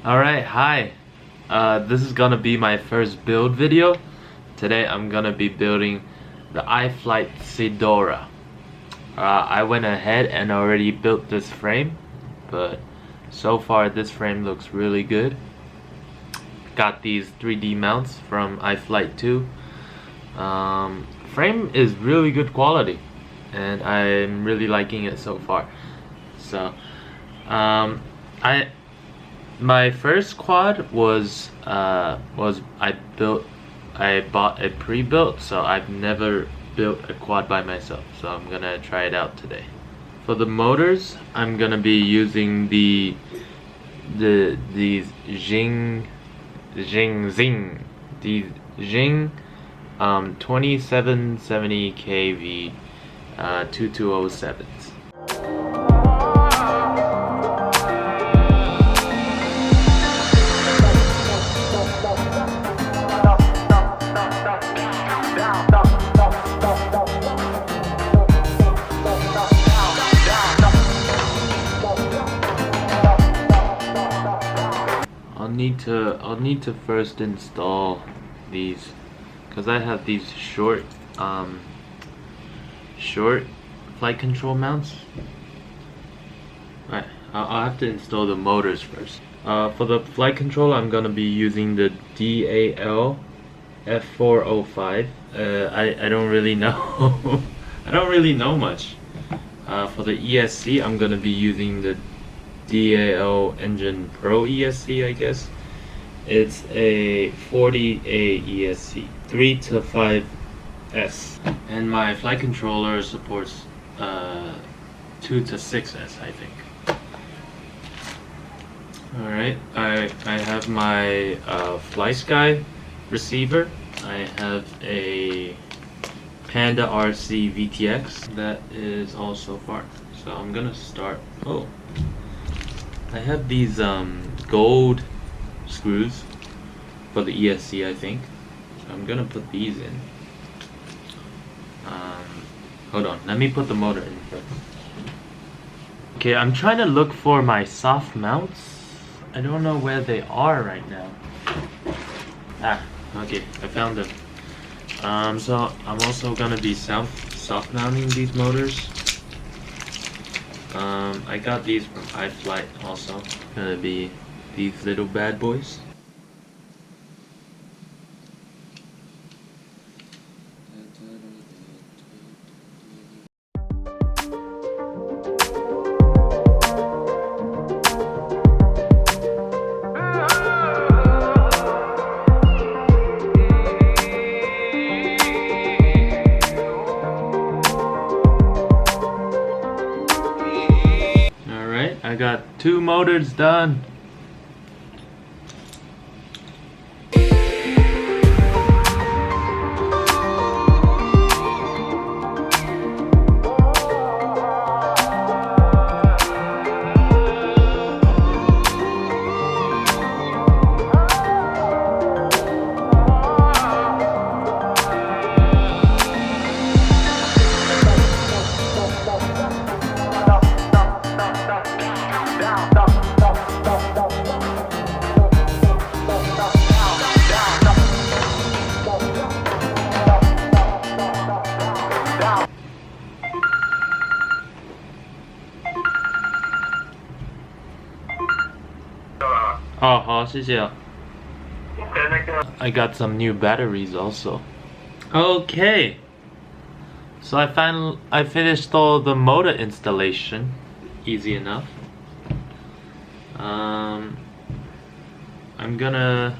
Alright, hi. This is gonna be my first build video. Today I'm gonna be building the iflight cidora. I went ahead and already built this frame, but so far this frame looks really good. Got these 3D mounts from iflight 2. Frame is really good quality and I'm really liking it so far. So my first quad was I bought a pre-built, so I've never built a quad by myself, so I'm gonna try it out today. For the motors, I'm gonna be using these Xing 2770 kV 2207s. I'll need to first install these because I have these short flight control mounts. Alright, I'll have to install the motors first. For the flight control, I'm gonna be using the DALRC F405. I don't really know. I don't really know much. For the ESC, I'm gonna be using the DAL Engine Pro ESC, I guess. It's a 40A ESC, 3 to 5S. And my flight controller supports 2 to 6S, I think. Alright, I have my Flysky receiver. I have a Panda RC VTX. That is all so far. So I'm gonna start. Oh, I have these gold screws for the ESC, I think. So I'm gonna put these in. Hold on, let me put the motor in first. Okay, I'm trying to look for my soft mounts. I don't know where they are right now. Ah, okay, I found them. So I'm also gonna be soft mounting these motors. I got these from iflight also. Gonna be these little bad boys. Alright, I got 2 motors done. Oh, 好，谢谢。I got some new batteries also. Okay, so I finished all the motor installation. Easy enough. I'm gonna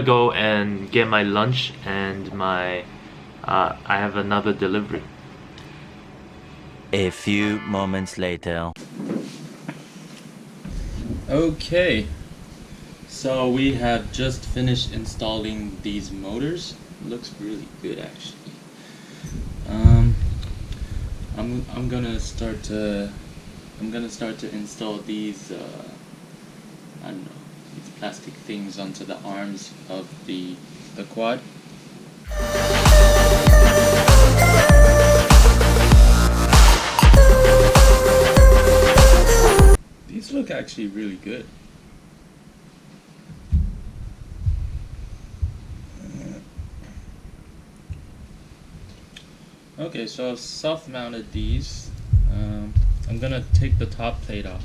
go and get my lunch and my I have another delivery. A few moments later. Okay, so we have just finished installing these motors. Looks really good actually. I'm gonna start to install these I don't know, these plastic things onto the arms of the quad. These look actually really good. Okay, so I've soft mounted these. I'm gonna take the top plate off.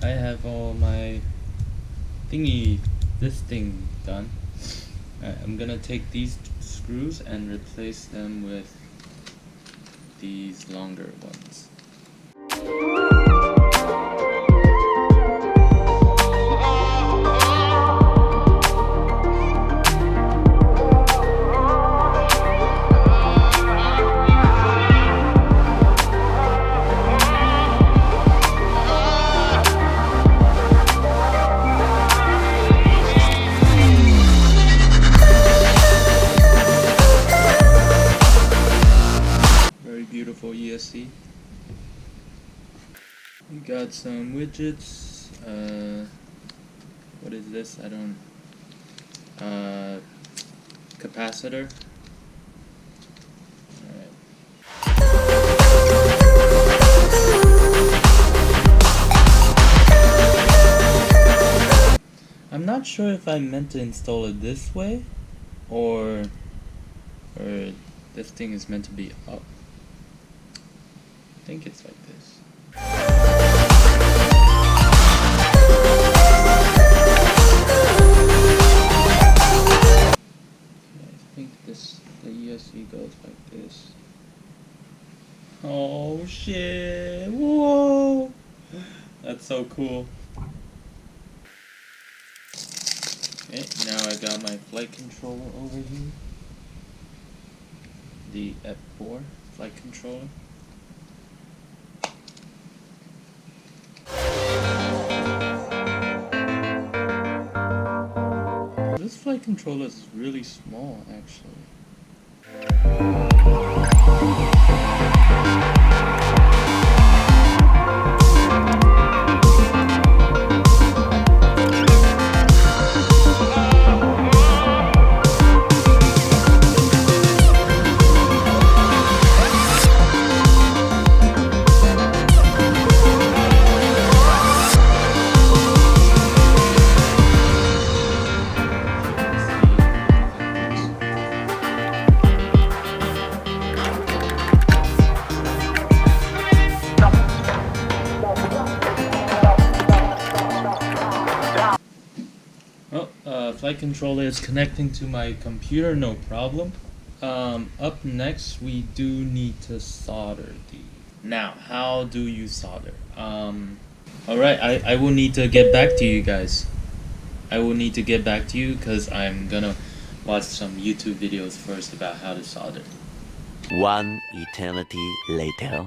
I have all my this thing done. I'm gonna take these screws and replace them with these longer ones. Beautiful ESC. We got some widgets. What is this? I don't. Capacitor. Alright. I'm not sure if I meant to install it this way or this thing is meant to be up. I think it's like this. I think the ESC goes like this. Oh shit! Whoa! That's so cool. Okay, now I got my flight controller over here. The F4 flight controller. This flight controller is really small, actually. Flight controller is connecting to my computer, no problem. Up next, we do need to solder these. Now, how do you solder? Alright, I will need to get back to you guys. I will need to get back to you because I'm gonna watch some YouTube videos first about how to solder. One eternity later.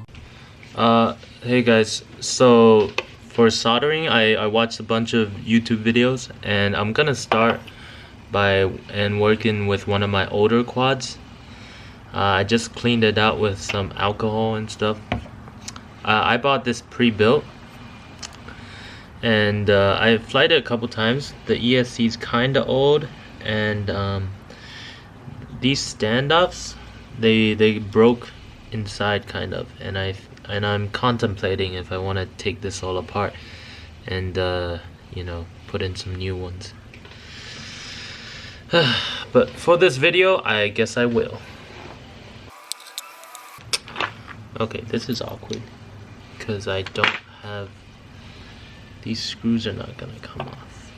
Hey guys, so for soldering, I watched a bunch of YouTube videos, and I'm gonna start by working with one of my older quads. I just cleaned it out with some alcohol and stuff. I bought this pre-built, and I've flight it a couple times. The ESC is kind of old, and these standoffs they broke inside kind of, and I'm contemplating if I want to take this all apart and you know, put in some new ones. But for this video, I guess I will. Okay, this is awkward because I don't have, these screws are not gonna come off.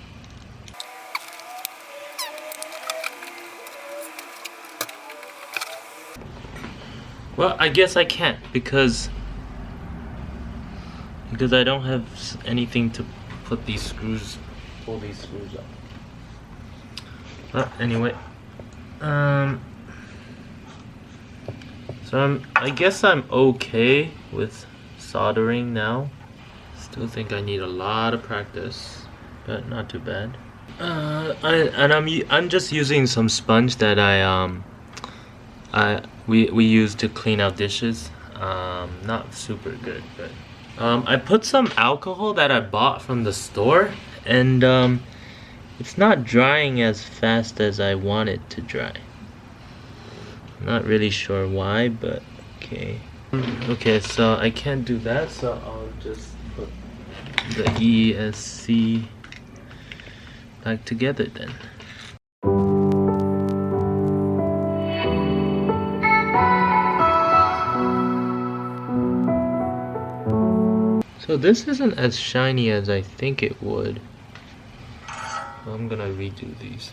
Well, I guess I can't because I don't have anything to put these screws, pull these screws up. Well, anyway, so I guess I'm okay with soldering now. Still think I need a lot of practice, but not too bad. I'm just using some sponge that I we use to clean out dishes. Not super good, but I put some alcohol that I bought from the store, and it's not drying as fast as I want it to dry. Not really sure why, but okay. Okay, so I can't do that, so I'll just put the ESC back together then. So this isn't as shiny as I think it would. I'm gonna redo these.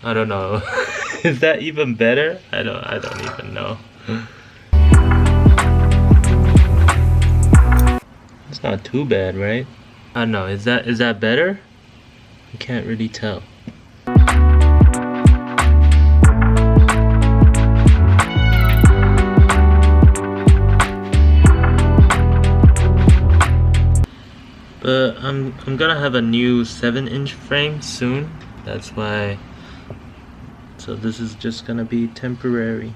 I don't know. Is that even better? I don't even know. It's not too bad, right? I don't know. Is that better? I can't really tell. But I'm gonna have a new 7-inch frame soon. That's why. So this is just gonna be temporary.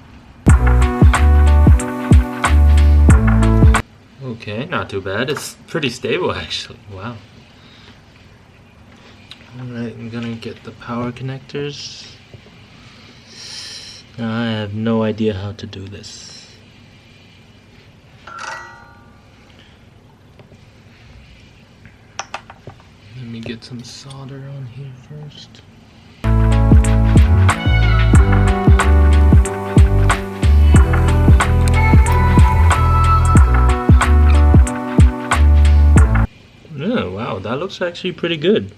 Okay, not too bad. It's pretty stable actually. Wow. Alright, I'm gonna get the power connectors. Now I have no idea how to do this. Let me get some solder on here first. Oh, wow, that looks actually pretty good.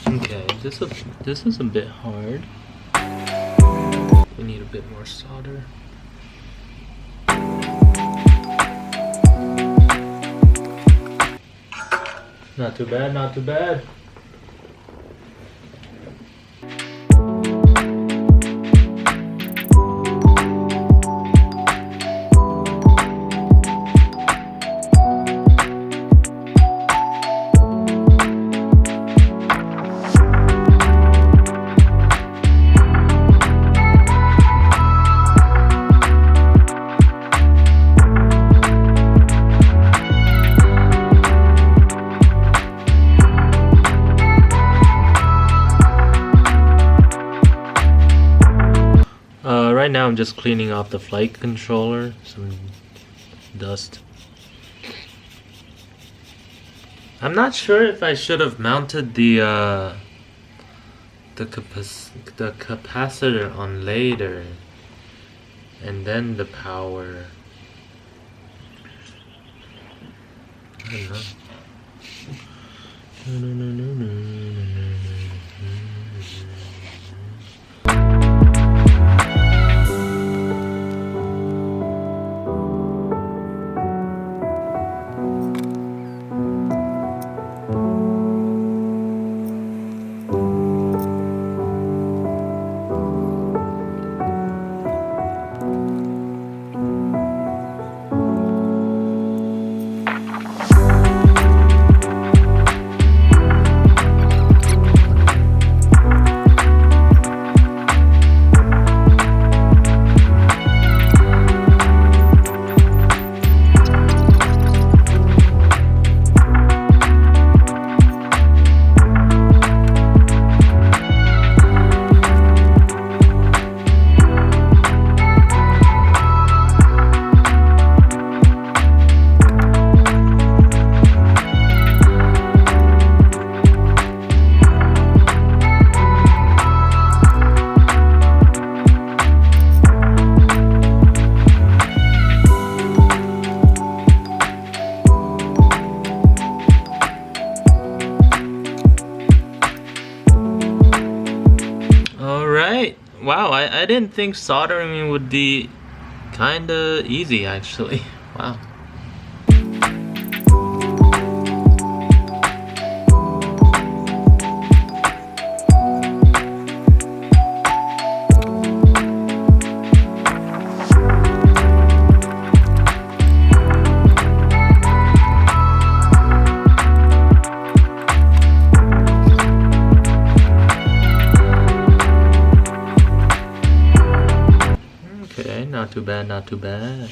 Okay, this is a bit hard. We need a bit more solder. Not too bad, not too bad. Right now I'm just cleaning off the flight controller, some dust. I'm not sure if I should have mounted the capacitor on later and then the power. I don't know. I didn't think soldering would be kinda easy actually. Wow. Okay, not too bad, not too bad.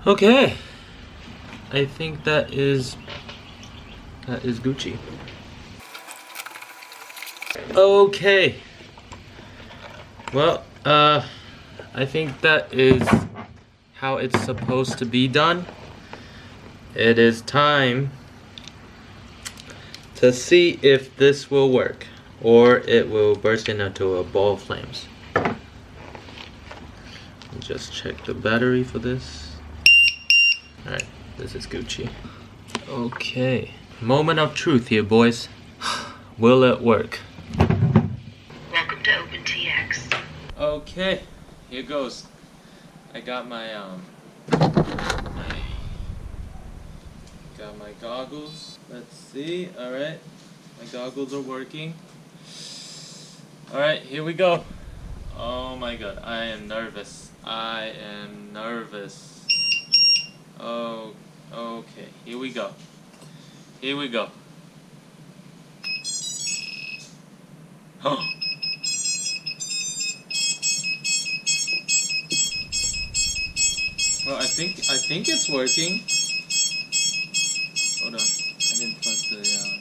Okay, I think that is Gucci. Okay, well, I think that is how it's supposed to be done. It is time to see if this will work or it will burst into a ball of flames. Just check the battery for this. Alright, this is Gucci. Okay, moment of truth here, boys. Will it work? Welcome to OpenTX. Okay, here goes. I got my got my goggles. Let's see. Alright, my goggles are working. Alright, here we go. Oh my god, I am nervous. I am nervous. Oh, okay, here we go. Here we go. Oh. Well, I think it's working. Hold on, I didn't plug the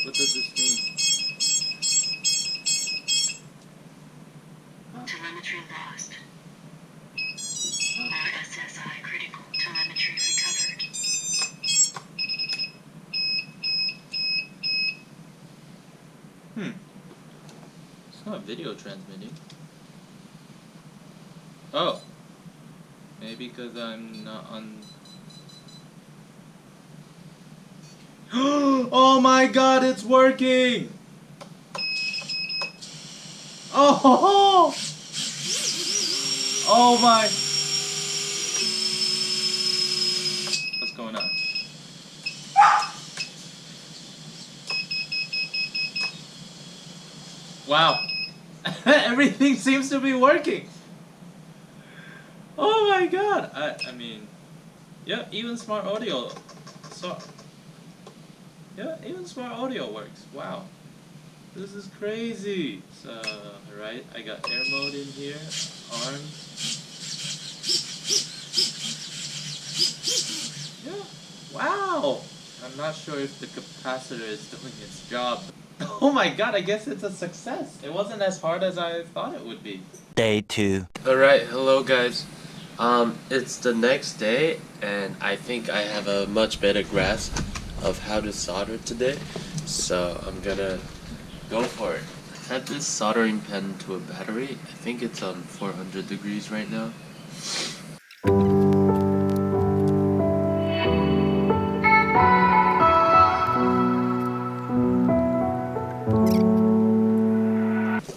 What does this mean? Telemetry lost. RSSI critical. Telemetry recovered. It's not video transmitting. Oh. Maybe because I'm not on... Oh my god, it's working! Oh! Oh my... What's going on? Wow. Everything seems to be working. Oh my god. I mean... Yeah, even smart audio. Yeah, even smart audio works. Wow. This is crazy. So, right, I got air mode in here. Arms. Yeah. Wow. I'm not sure if the capacitor is doing its job. Oh my god, I guess it's a success. It wasn't as hard as I thought it would be. Day 2. Alright, hello guys. It's the next day and I think I have a much better grasp of how to solder today. So I'm gonna go for it. I had this soldering pen to a battery. I think it's on 400 degrees right now.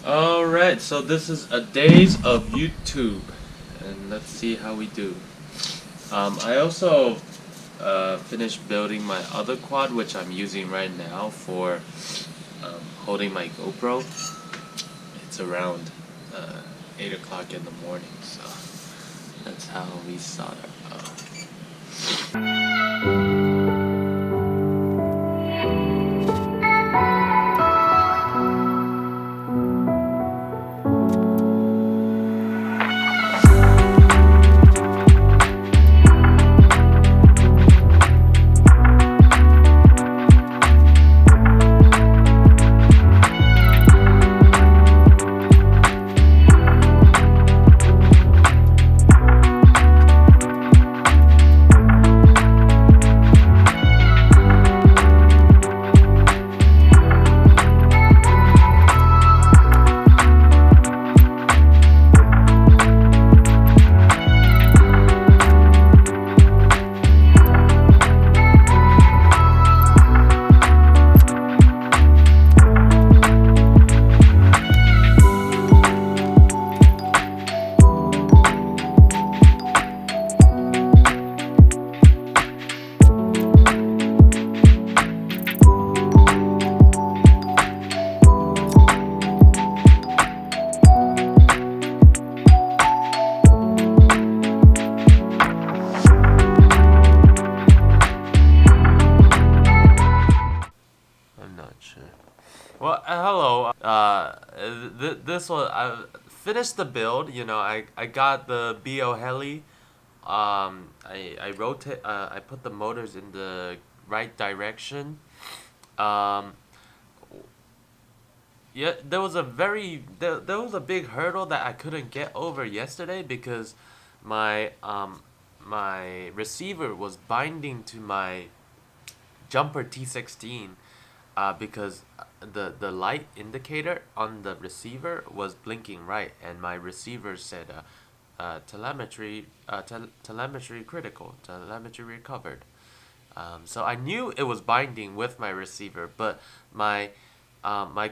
Alright, so this is a days of YouTube. And let's see how we do. I also finished building my other quad, which I'm using right now for holding my GoPro. It's around 8 o'clock in the morning, so that's how we solder. this one, I finished the build. You know, I got the BO heli. I rotate. I put the motors in the right direction. Um, yeah, there was a there was a big hurdle that I couldn't get over yesterday because my receiver was binding to my jumper T16, because the light indicator on the receiver was blinking right, and my receiver said telemetry critical, telemetry recovered. So I knew it was binding with my receiver, but my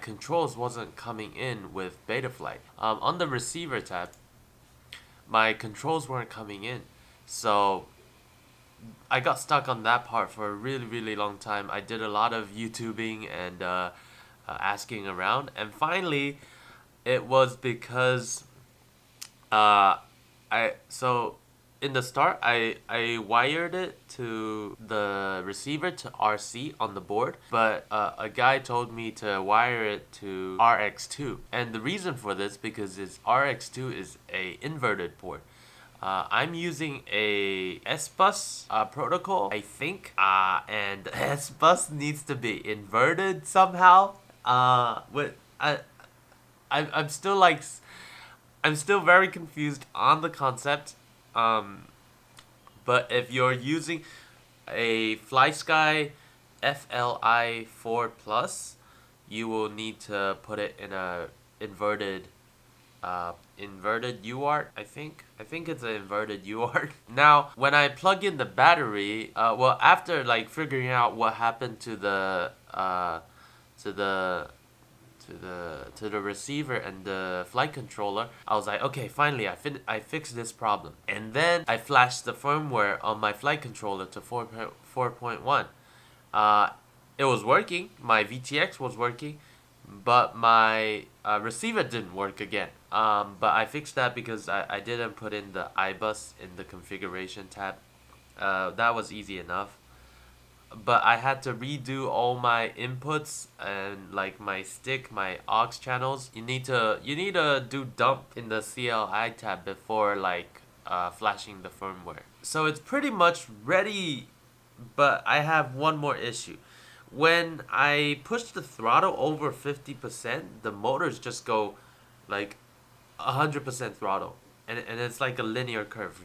controls wasn't coming in with Betaflight. On the receiver tab, my controls weren't coming in, so I got stuck on that part for a really long time. I did a lot of YouTubing and asking around, and finally, it was because so in the start I wired it to the receiver to RC on the board, but a guy told me to wire it to RX2, and the reason for this because RX2 is a inverted port. I'm using a S-Bus protocol, I think, and S-Bus needs to be inverted somehow. I'm still like, I'm still very confused on the concept. But if you're using a Flysky Fli4 Plus, you will need to put it in a inverted UART. I think it's an inverted UART. Now, when I plug in the battery, well, after like figuring out what happened to the receiver and the flight controller, I was like, okay, finally I fixed this problem. And then I flashed the firmware on my flight controller to 4.1. It was working. My VTX was working, but my receiver didn't work again. But I fixed that because I didn't put in the iBus in the configuration tab. That was easy enough. But I had to redo all my inputs and like my stick, my aux channels. You need to do dump in the CLI tab before like flashing the firmware. So it's pretty much ready, but I have one more issue. When I push the throttle over 50%, the motors just go like 100% throttle, and it's like a linear curve.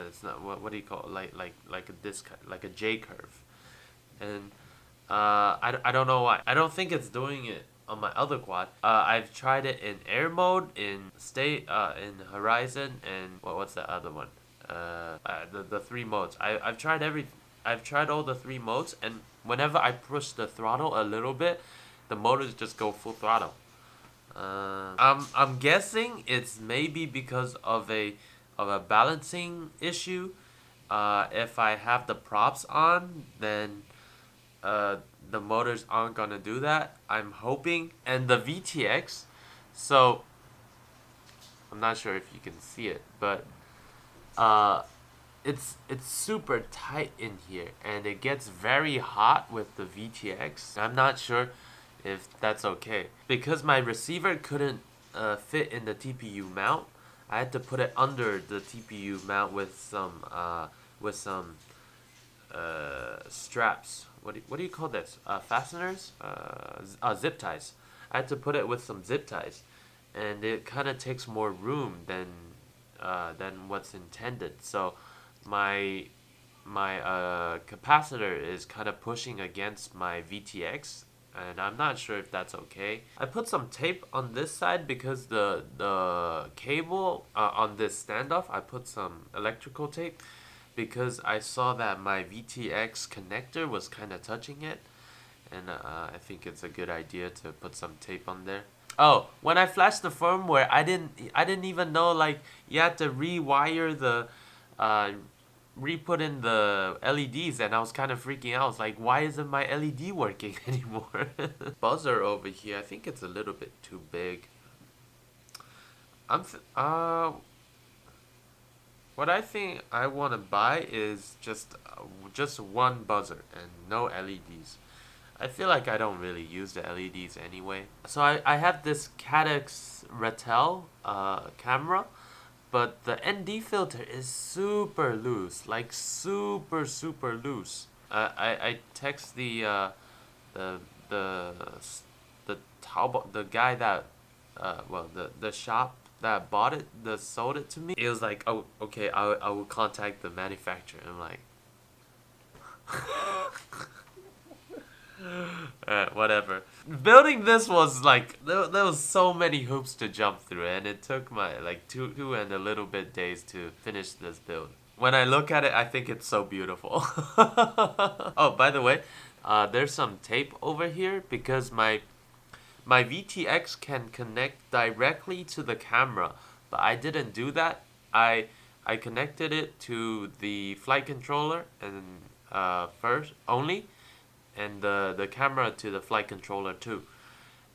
It's not what do you call it? Like like a J curve. And I don't know why. I don't think it's doing it on my other quad. I've tried it in air mode, in in horizon, and what's the other one? The three modes. I've tried I've tried all the three modes, and whenever I push the throttle a little bit, the motors just go full throttle. I'm guessing it's maybe because of a balancing issue. If I have the props on, then the motors aren't gonna do that. I'm hoping. And the VTX, so I'm not sure if you can see it, but it's super tight in here, and it gets very hot with the VTX. I'm not sure if that's okay because my receiver couldn't fit in the TPU mount. I had to put it under the TPU mount with some straps. What do you call this? Fasteners? Zip ties. I had to put it with some zip ties, and it kind of takes more room than what's intended. So my capacitor is kind of pushing against my VTX, and I'm not sure if that's okay. I put some tape on this side because the cable on this standoff, I put some electrical tape because I saw that my VTX connector was kind of touching it, and I think it's a good idea to put some tape on there. Oh, when I flashed the firmware, I didn't even know like you had to rewire the re-put in the LEDs, and I was kind of freaking out. I was like, why isn't my LED working anymore? Buzzer over here, I think it's a little bit too big. What I think I want to buy is just one buzzer and no LEDs. I feel like I don't really use the LEDs anyway. So I have this caddx ratel camera, but the ND filter is super loose, like super loose. I text the Taobao, the guy that the shop that bought it, that sold it to me. It was like, oh, okay, I will contact the manufacturer. I'm like, whatever. Building this was like, there was so many hoops to jump through, and it took my like two and a little bit days to finish this build. When I look at it, I think it's so beautiful. Oh, by the way, there's some tape over here because my VTX can connect directly to the camera, but I didn't do that. I connected it to the flight controller and first only, and the camera to the flight controller too.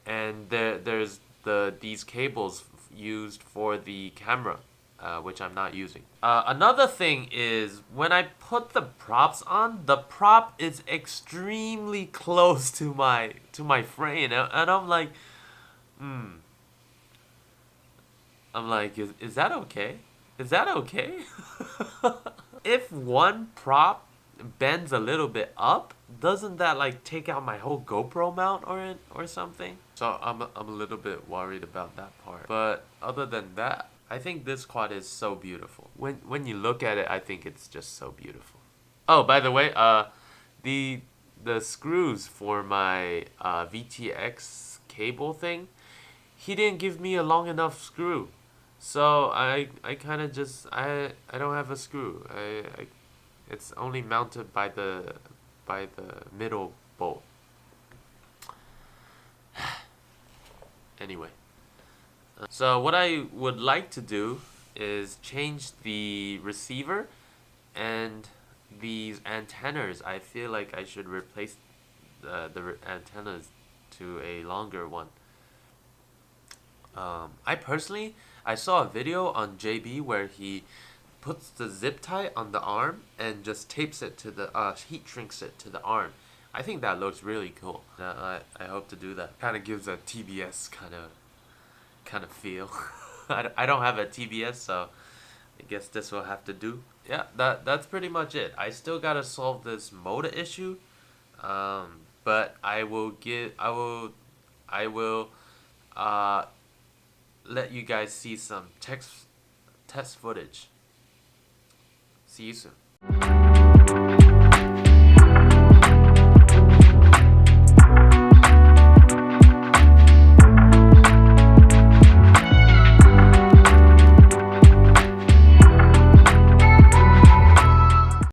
And there's these cables used for the camera, which I'm not using. Another thing is when I put the props on, the prop is extremely close to my frame, and I'm like, I'm like, is that okay? Is that okay? If one prop bends a little bit up, doesn't that like take out my whole GoPro mount or something? So I'm a little bit worried about that part. But other than that, I think this quad is so beautiful. When you look at it, I think it's just so beautiful. Oh, by the way, the screws for my VTX cable thing, he didn't give me a long enough screw. So I kind of just I don't have a screw. It's only mounted by the middle bolt. Anyway, so what I would like to do is change the receiver and these antennas. I feel like I should replace the antennas to a longer one. I saw a video on JB where he puts the zip tie on the arm and just tapes it to the heat shrinks it to the arm. I think that looks really cool. I hope to do that. Kind of gives a TBS kind of feel. I don't have a TBS, so I guess this will have to do. Yeah, that's pretty much it. I still gotta solve this motor issue, but I will let you guys see some test footage. See you soon.